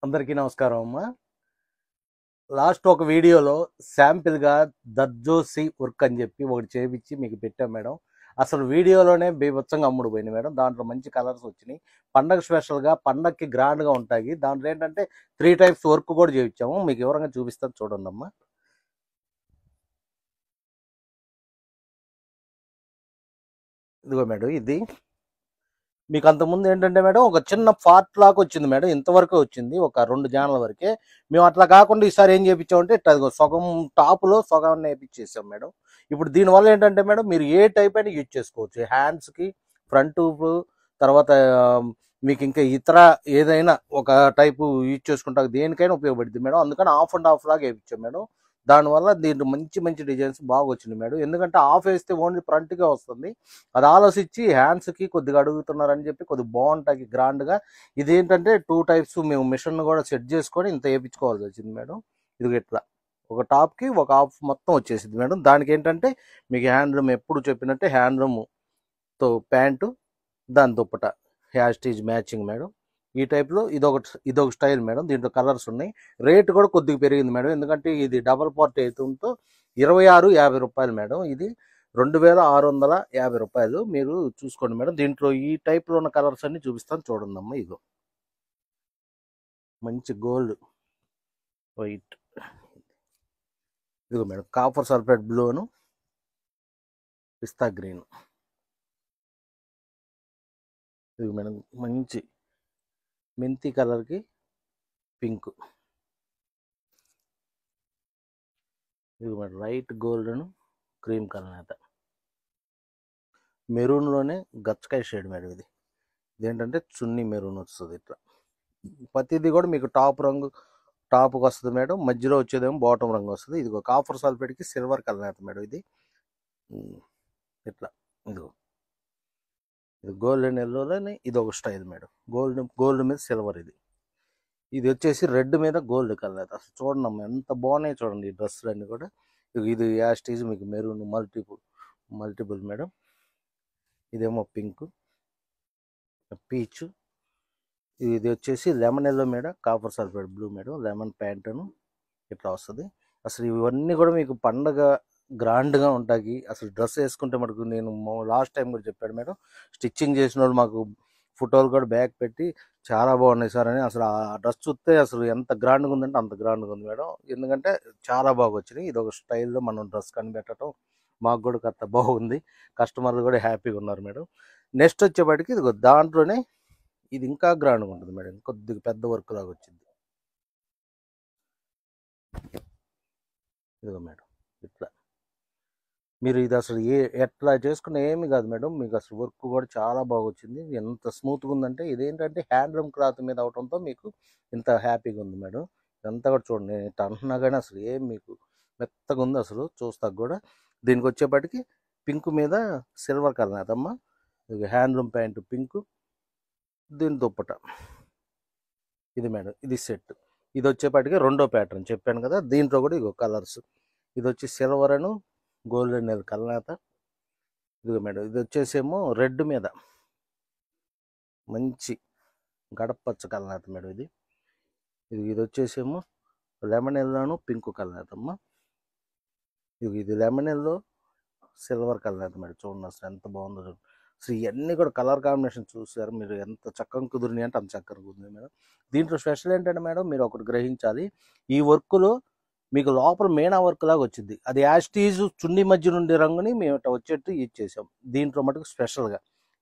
అందరికీ నమస్కారం అమ్మా. లాస్ట్ ఒక వీడియోలో శాంపిల్గా దర్జోసి వర్క్ అని చెప్పి ఒకటి చేపించి మీకు పెట్టాం మేడం. అసలు వీడియోలోనే బీభత్సంగా అమ్ముడు పోయింది మేడం. దాంట్లో మంచి కలర్స్ వచ్చినాయి. పండగ స్పెషల్గా పండగకి గ్రాండ్గా ఉంటాయి. దాంట్లో ఏంటంటే 3 టైప్స్ వర్క్ కూడా చేయించాము. మీకు వివరంగా చూపిస్తాను చూడండి అమ్మా. ఇదిగో మేడం, ఇది మీకు అంతకుముందు ఏంటంటే మేడం ఒక చిన్న పార్ట్ లాగా వచ్చింది మేడం. ఇంతవరకు వచ్చింది, ఒక 2 జాన్ల వరకే. మేము అట్లా కాకుండా ఈసారి ఏం చేయించామంటే ఇట్లా ఇదిగో సగం టాప్లో సగం వేయించేసాం మేడం. ఇప్పుడు దీనివల్ల ఏంటంటే మేడం మీరు ఏ టైప్ అయినా యూజ్ చేసుకోవచ్చు. హ్యాండ్స్కి ఫ్రంట్, తర్వాత మీకు ఇంకా ఇతర ఏదైనా ఒక టైపు యూజ్ చేసుకుంటా దేనికైనా ఉపయోగపడుతుంది మేడం. అందుకని ఆఫ్ అండ్ ఆఫ్ లాగా వేయించాం మేడం. దానివల్ల దీంట్లో మంచి మంచి డిజైన్స్ బాగా వచ్చింది మేడం. ఎందుకంటే ఆఫ్ వేస్తే ఓన్లీ ఫ్రంట్గా వస్తుంది. అది ఆలోచించి హ్యాండ్స్కి కొద్దిగా అడుగుతున్నారని చెప్పి కొద్దిగా బాగుంటాయి గ్రాండ్గా. ఇదేంటంటే 2 టైప్స్ మేము మిషన్ కూడా సెట్ చేసుకొని ఇంత వేయించుకోవాల్సి వచ్చింది మేడం. ఇది ఇట్లా ఒక టాప్కి ఒక హాఫ్ మొత్తం వచ్చేసింది మేడం. దానికి ఏంటంటే మీకు హ్యాండ్ రూమ్ ఎప్పుడు చెప్పినట్టే హ్యాండ్ రూమ్తో ప్యాంటు, దాని దుప్పట హ్యాస్టీజ్ మ్యాచింగ్ మేడం. ఈ టైప్లో ఇదొక స్టైల్ మేడం. దీంట్లో కలర్స్ ఉన్నాయి. రేట్ కూడా కొద్దిగా పెరిగింది మేడం. ఎందుకంటే ఇది డబల్ పార్ట్ అవుతుందో 26,50 రూపాయలు మేడం. ఇది 2,650 రూపాయలు. మీరు చూసుకోండి మేడం. దీంట్లో ఈ టైప్లో ఉన్న కలర్స్ అన్ని చూపిస్తాను చూడండి అమ్మా. ఇదిగో మంచి గోల్డ్ వైట్, ఇదిగో మేడం కాపర్ సల్ఫేట్ బ్లూను, పిస్తా గ్రీన్, ఇదిగో మేడం మంచి మెంతి కలర్కి పింక్, ఇదిగో మేడం లైట్ గోల్డ్ను క్రీమ్ కలర్ నేత, మెరూన్లోనే గచ్చకాయ షేడ్ మేడం. ఇదేంటంటే చున్నీ మెరూన్ వస్తుంది. ఇట్లా ప్రతిదీ కూడా మీకు టాప్కి వస్తుంది మేడం. మధ్యలో వచ్చేదేమో బాటమ్ రంగు వస్తుంది. ఇదిగో కాఫర్ సల్ఫేట్కి సిల్వర్ కలర్ నేత మేడం. ఇది ఇట్లా ఇదిగో ఇది గోల్డెన్ ఎల్లోలోనే ఇది ఒక స్టైల్ మేడం. గోల్డ్ మీద సిల్వర్. ఇది వచ్చేసి రెడ్ మీద గోల్డ్ కలర్. అసలు చూడండి అమ్మ ఎంత బాగున్నాయి చూడండి ఈ డ్రెస్సులు అన్నీ కూడా. ఇది యాస్టీజ్ మీకు మెరూన్ మల్టిపుల్ మేడం. ఇదేమో పింక్, పీచ్, ఇది వచ్చేసి lemon yellow madam. Copper sulphate blue madam. Lemon ప్యాంటును ఇట్లా వస్తుంది. అసలు ఇవన్నీ కూడా మీకు పండగ గ్రాండ్గా ఉంటాయి. అసలు డ్రెస్ వేసుకుంటే మటుకు నేను లాస్ట్ టైం కూడా చెప్పాడు మేడం. స్టిచ్చింగ్ చేసిన వాళ్ళు మాకు ఫోటోలు కూడా బ్యాక్ పెట్టి చాలా బాగున్నాయి సార్ అని. అసలు ఆ డ్రెస్ చూస్తే అసలు ఎంత గ్రాండ్గా ఉందంటే అంత గ్రాండ్గా ఉంది మేడం. ఎందుకంటే చాలా బాగా వచ్చినాయి. ఇది ఒక స్టైల్లో మనం డ్రెస్ కనిపెట్టడం మాకు కూడా కొత్త బాగుంది. కస్టమర్లు కూడా హ్యాపీగా ఉన్నారు మేడం. నెక్స్ట్ వచ్చేపాటికి ఇది దాంట్లోనే ఇది ఇంకా గ్రాండ్గా ఉంటుంది మేడం. కొద్దిగా పెద్ద వర్క్ లాగా వచ్చింది. ఇదిగో మేడం ఇట్లా మీరు ఇది అసలు ఎట్లా చేసుకున్న ఏమి కాదు మేడం. మీకు అసలు వర్క్ కూడా చాలా బాగా వచ్చింది. ఎంత స్మూత్గా ఉందంటే ఇదేంటంటే హ్యాండ్లూమ్ క్లాత్ మీద అవడంతో మీకు ఇంత హ్యాపీగా ఉంది మేడం. ఇదంతా కూడా చూడండి, నేను ఇట్లా అంటున్నా కానీ అసలు ఏం మీకు మెత్తగా ఉంది అసలు చూస్తాక కూడా. దీనికి వచ్చేప్పటికి పింక్ మీద సిల్వర్ కలర్ అదమ్మా. ఇది హ్యాండ్లూమ్ ప్యాంటు పింక్, దీని దుప్పట ఇది మేడం. ఇది సెట్. ఇది వచ్చేపాటికి రెండో ప్యాటర్న్ చెప్పాను కదా. దీంట్లో కూడా ఇగో కలర్స్. ఇది వచ్చి సిల్వర్ అను గోల్డెన్ కలనేత. ఇదిగో మేడం ఇది వచ్చేసేమో రెడ్ మీద మంచి గడపచ్చ కలనేత మేడం. ఇది వచ్చేసేమో లెమన్ ఎల్లోను పింక్ కలనేతమ్మ. ఇది లెమన్ ఎల్లో సిల్వర్ కలనేత మేడం. చూడండి అసలు ఎంత బాగుందో చూడండి. అసలు ఇవన్నీ కూడా కలర్ కాంబినేషన్ చూసారు మీరు, ఎంత చక్కగా కుదిరినాయి అంటే అంత చక్కగా కుదిరింది మేడం. దీంట్లో స్పెషల్ ఏంటంటే మేడం మీరు ఒకటి గ్రహించాలి. ఈ వర్క్లో మీకు లోపల మేనా వర్క్ లాగా వచ్చింది. అది యాస్టీజ్ చున్నీ మధ్య నుండి రంగుని మేము ఇట్లా వచ్చేట్టు యూజ్ చేసాం. దీంట్లో మటుకు స్పెషల్గా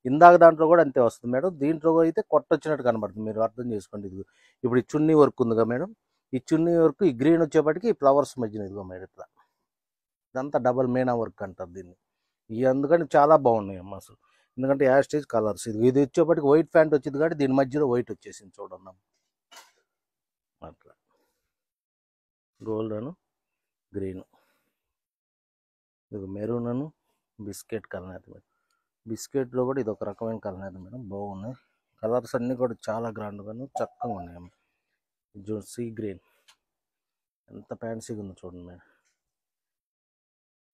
ఇందాక దాంట్లో కూడా అంతే వస్తుంది మేడం. దీంట్లో అయితే కొట్టొచ్చినట్టు కనబడుతుంది. మీరు అర్థం చేసుకోండి. ఇప్పుడు ఈ చున్నీ వర్క్ ఉందిగా మేడం. ఈ చున్నీ వర్క్ ఈ గ్రీన్ వచ్చేప్పటికి ఫ్లవర్స్ మధ్యన ఇదిగో మేడం ఇట్లా. ఇదంతా డబల్ మేనా వర్క్ అంటారు దీన్ని. ఇవి అందుకని చాలా బాగున్నాయి అమ్మ అసలు. ఎందుకంటే యాస్టేజ్ కలర్స్. ఇది వచ్చేప్పటికి వైట్ ప్యాంట్ వచ్చింది కాబట్టి దీని మధ్యలో వైట్ వచ్చేసింది చూడండి అట్లా. గోల్డ్ అను గ్రీన్, ఇది మెరూన్ అను బిస్కెట్ కలర్ మేడం. బిస్కెట్లో కూడా ఇది ఒక రకమైన కలర్ మేడం. బాగున్నాయి కలర్స్ అన్నీ కూడా చాలా గ్రాండ్గాను చక్కగా ఉన్నాయి. సీ గ్రీన్ ఎంత ఫ్యాన్సీగా ఉందో చూడండి మేడం.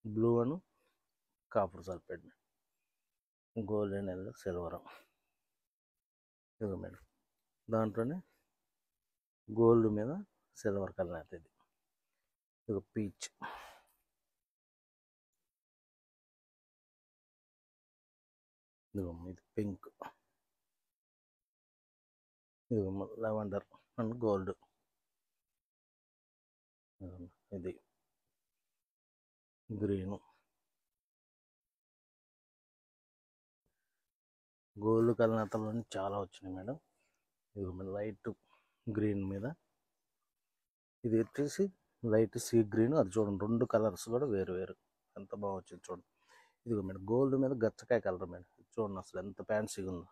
బ్లూ అను copper sulphate madam. Golden yellow silver. ఇదిగో మేడం దాంట్లోనే గోల్డ్ మీద సిల్వర్ కలర్ అయితే ఇది పీచ్. ఇది పింక్, ఇది లెవెండర్ అండ్ గోల్డ్. ఇది గ్రీను, గోల్డ్ కలర్ అతలో చాలా వచ్చినాయి మేడం. ఇది లైట్ గ్రీన్ మీద, ఇది వచ్చేసి లైట్ సీ గ్రీన్. అది చూడండి, 2 కలర్స్ కూడా వేరు వేరు, ఎంత బాగా వచ్చింది చూడండి. ఇది మేడం గోల్డ్ మీద గచ్చకాయ కలర్ మేడం. చూడండి అసలు ఎంత ఫ్యాన్సీగా ఉందో.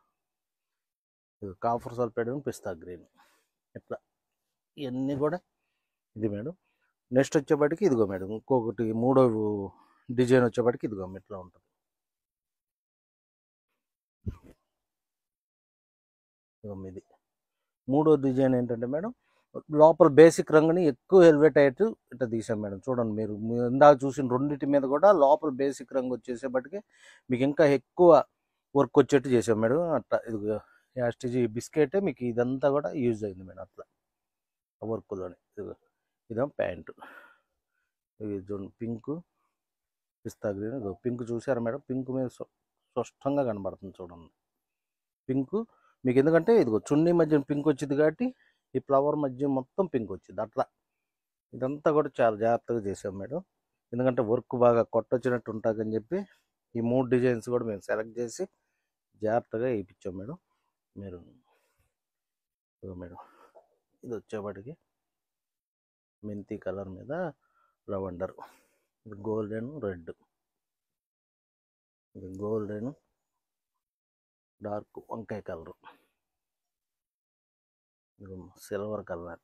ఇది కాఫర్ సల్ఫేట్ పిస్తా గ్రీన్. ఇట్లా ఇవన్నీ కూడా ఇది మేడం. నెక్స్ట్ వచ్చేప్పటికి ఇదిగో మేడం ఇంకొకటి 3వ డిజైన్ వచ్చేప్పటికి ఇదిగో ఇట్లా ఉంటుంది. ఇది 3వ డిజైన్ ఏంటంటే మేడం, లోపల బేసిక్ రంగుని ఎక్కువ ఎలివేట్ అయ్యేట్టు ఇట్లా తీసాం మేడం. చూడండి, మీరు ఇందాక చూసిన రెండింటి మీద కూడా లోపల బేసిక్ రంగు వచ్చేసేపటికి మీకు ఇంకా ఎక్కువ వర్క్ వచ్చేట్టు చేసాం మేడం. అట్లా ఇది యాస్టిజీ బిస్కెటే మీకు ఇదంతా కూడా యూజ్ అయింది మేడం. అట్లా వర్క్లోనే ఇదేమో ప్యాంటు. ఇది చూడండి పింక్ పిస్తా గ్రీన్. పింక్ చూసారా మేడం, పింక్ మీద స్పష్టంగా కనబడుతుంది చూడండి పింక్ మీకు. ఎందుకంటే ఇదిగో చున్నీ మధ్య పింక్ వచ్చింది కాబట్టి ఈ ఫ్లవర్ మధ్య మొత్తం పింక్ వచ్చింది. అట్లా ఇదంతా కూడా చాలా జాగ్రత్తగా చేసాం మేడం. ఎందుకంటే వర్క్ బాగా కొట్టొచ్చినట్టు ఉంటుందని చెప్పి ఈ 3 డిజైన్స్ కూడా మేము సెలెక్ట్ చేసి జాగ్రత్తగా వేయించాం మేడం. మీరు మేడం ఇది వచ్చేప్పటికి మెంతి కలర్ మీద లెవెండర్. ఇది గోల్డెన్ రెడ్, ఇది గోల్డెన్ డార్క్ వంకాయ కలరు, ఇది సిల్వర్ కలర్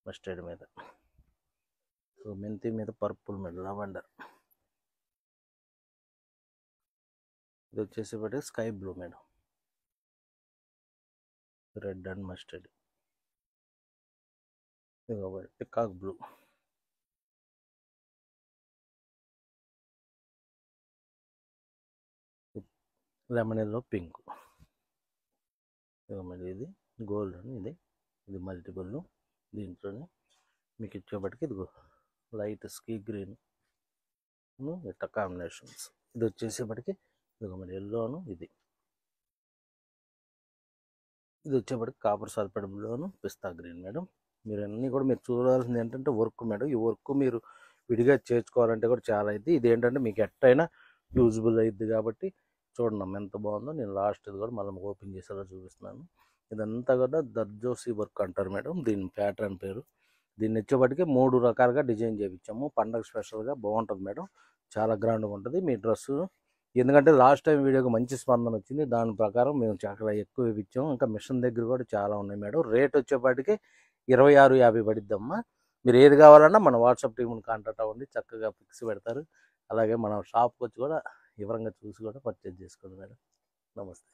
మస్టర్డ్ మీద, మెంతి మీద పర్పుల్ మీద లెవెండర్. ఇది వచ్చేసేపటి sky blue madam, red and mustard. ఇది peacock blue, lemon yellow pink. ఇది గోల్డ్ అని, ఇది మల్టిపుల్. దీంట్లోనే మీకు ఇచ్చేపటికి ఇది లైట్ స్కీ గ్రీన్ ఇట్లా కాంబినేషన్స్. ఇది వచ్చేసేపటికి ఇది ఎల్లోను, ఇది వచ్చేప్పటికి కాపర్ సల్ఫేట్ బ్లూను పిస్తా గ్రీన్ మేడం. మీరు అన్నీ కూడా మీరు చూడాల్సింది ఏంటంటే వర్క్ మేడం. ఈ వర్క్ మీరు విడిగా చేర్చుకోవాలంటే కూడా చాలా అయింది. ఇది ఏంటంటే మీకు ఎట్టయినా యూజ్బుల్ అయ్యిద్ది కాబట్టి చూడండి ఎంత బాగుందో. నేను లాస్ట్ ఇది కూడా మళ్ళీ ఓపెన్ చేసేలా చూపిస్తున్నాను. ఇదంతా కూడా దర్జోసి వర్క్ అంటారు మేడం, దీని ప్యాటర్న్ పేరు. దీన్ని వచ్చేప్పటికి 3 రకాలుగా డిజైన్ చేయించాము. పండగ స్పెషల్గా బాగుంటుంది మేడం, చాలా గ్రాండ్గా ఉంటుంది మీ డ్రెస్సు. ఎందుకంటే లాస్ట్ టైం వీడియోకి మంచి స్పందన వచ్చింది, దాని ప్రకారం మేము చాలా ఎక్కువ ఇచ్చాము. ఇంకా మిషన్ దగ్గర కూడా చాలా ఉన్నాయి మేడం. రేట్ వచ్చేప్పటికి 26,50 పడిద్దమ్మా. మీరు ఏది కావాలన్నా మన వాట్సాప్ టీమ్ని కాంటాక్ట్ అవ్వండి, చక్కగా ఫిక్స్ పెడతారు. అలాగే మన షాప్కి వచ్చి కూడా వివరంగా చూసి కూడా పర్చేజ్ చేసుకోండి మేడం. నమస్తే.